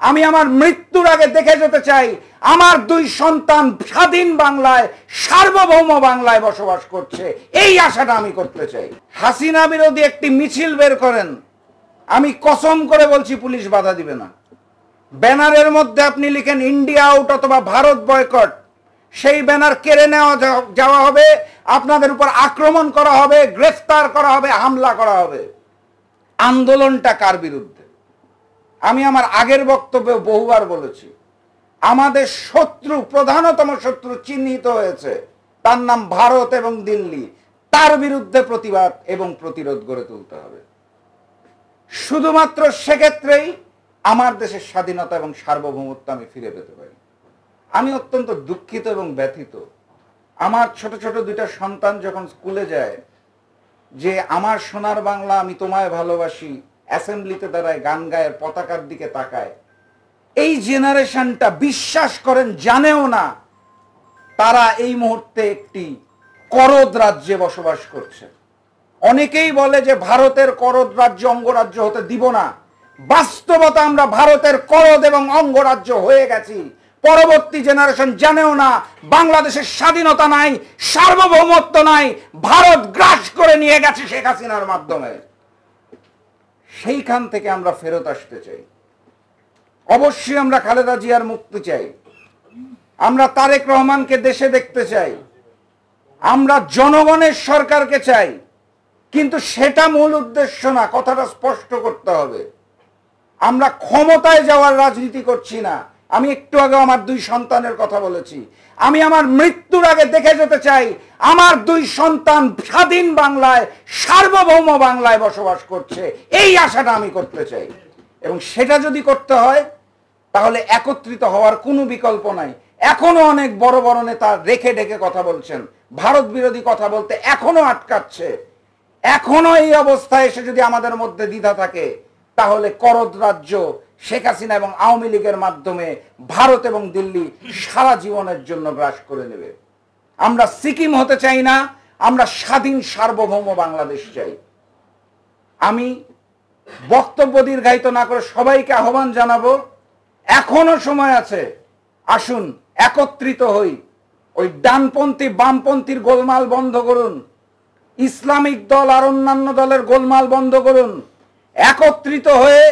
আমি আমার মৃত্যুর আগে দেখে যেতে চাই আমার দুই সন্তান স্বাধীন বাংলায়, সার্বভৌম বাংলায় বসবাস করছে। এই আশাটা আমি করতে চাই। হাসিনা বিরোধী একটি মিছিল বের করেন, আমি কসম করে বলছি পুলিশ বাধা দিবে না। ব্যানারের মধ্যে আপনি লিখেন ইন্ডিয়া আউট অথবা ভারত বয়কট, সেই ব্যানার কেড়ে নেওয়া যাওয়া হবে, আপনাদের উপর আক্রমণ করা হবে, গ্রেফতার করা হবে, হামলা করা হবে। আন্দোলনটা কার বিরুদ্ধে? আমি আমার আগের বক্তব্যে বহুবার বলেছি, আমাদের শত্রু, প্রধানতম শত্রু চিহ্নিত হয়েছে, তার নাম ভারত এবং দিল্লি। তার বিরুদ্ধে প্রতিবাদ এবং প্রতিরোধ গড়ে তুলতে হবে। শুধুমাত্র সেক্ষেত্রেই আমার দেশের স্বাধীনতা এবং সার্বভৌমত্ব আমি ফিরে পেতে পারি। আমি অত্যন্ত দুঃখিত এবং ব্যথিত। আমার ছোট ছোট দুইটা সন্তান যখন স্কুলে যায়, যে আমার সোনার বাংলা আমি তোমায় ভালোবাসি অ্যাসেম্বলিতে দাঁড়ায়, গান গায়ের, পতাকার দিকে তাকায়, এই জেনারেশনটা বিশ্বাস করেন জানেও না তারা এই মুহূর্তে একটি করদ রাজ্যে বসবাস করছে। অনেকেই বলে যে ভারতের করদ রাজ্য অঙ্গরাজ্য হতে দিব না। বাস্তবতা আমরা ভারতের করদ এবং অঙ্গরাজ্য হয়ে গেছি। পরবর্তী জেনারেশন জানেও না বাংলাদেশের স্বাধীনতা নাই, সার্বভৌমত্ব নাই, ভারত গ্রাস করে নিয়ে গেছে শেখ হাসিনার মাধ্যমে। সেইখান থেকে আমরা ফেরত আসতে চাই। অবশ্যই আমরা খালেদা জিয়ার মুক্তি চাই, আমরা তারেক রহমানকে দেশে দেখতে চাই, আমরা জনগণের সরকারকে চাই, কিন্তু সেটা মূল উদ্দেশ্য না, কথাটা স্পষ্ট করতে হবে। আমরা ক্ষমতায় যাওয়ার রাজনীতি করছি না। আমি একটু আগে আমার দুই সন্তানের কথা বলেছি, আমি আমার মৃত্যুর আগে দেখে যেতে চাই আমার দুই সন্তান স্বাধীন বাংলায়, সার্বভৌম বাংলায় বসবাস করছে। এই আশাটা আমি করতে চাই, এবং সেটা যদি করতে হয় তাহলে একত্রিত হওয়ার কোনো বিকল্প নাই। এখনো অনেক বড় বড় নেতা রেখে ঢেকে কথা বলছেন, ভারত বিরোধী কথা বলতে এখনো আটকাচ্ছে। এখনো এই অবস্থায় এসে যদি আমাদের মধ্যে দ্বিধা থাকে, তাহলে করদ রাজ্য শেখ হাসিনা এবং আওয়ামী লীগের মাধ্যমে ভারত এবং দিল্লি সারা জীবনের জন্য গ্রাস করে নেবে। আমরা সিকিম হতে চাই না, আমরা স্বাধীন সার্বভৌম বাংলাদেশ চাই। আমি বক্তব্য দীর্ঘায়িত না করে সবাইকে আহ্বান জানাবো, এখনো সময় আছে, আসুন একত্রিত হই। ওই ডানপন্থী বামপন্থীর গোলমাল বন্ধ করুন, ইসলামিক দল আর অন্যান্য দলের গোলমাল বন্ধ করুন, একত্রিত হয়ে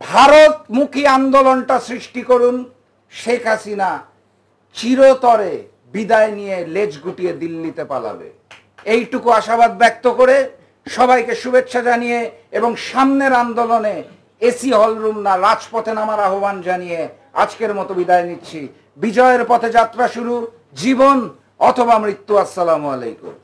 ভারতমুখী আন্দোলনটা সৃষ্টি করুন। শেখ হাসিনা চিরতরে বিদায় নিয়ে লেজ গুটিয়ে দিল্লিতে পালাবে, এইটুকু আশাবাদ ব্যক্ত করে সবাইকে শুভেচ্ছা জানিয়ে এবং সামনের আন্দোলনে এসি হলরুম না রাজপথে নামার আহ্বান জানিয়ে আজকের মতো বিদায় নিচ্ছি। বিজয়ের পথে যাত্রা শুরু, জীবন অথবা মৃত্যু। আসসালামু আলাইকুম।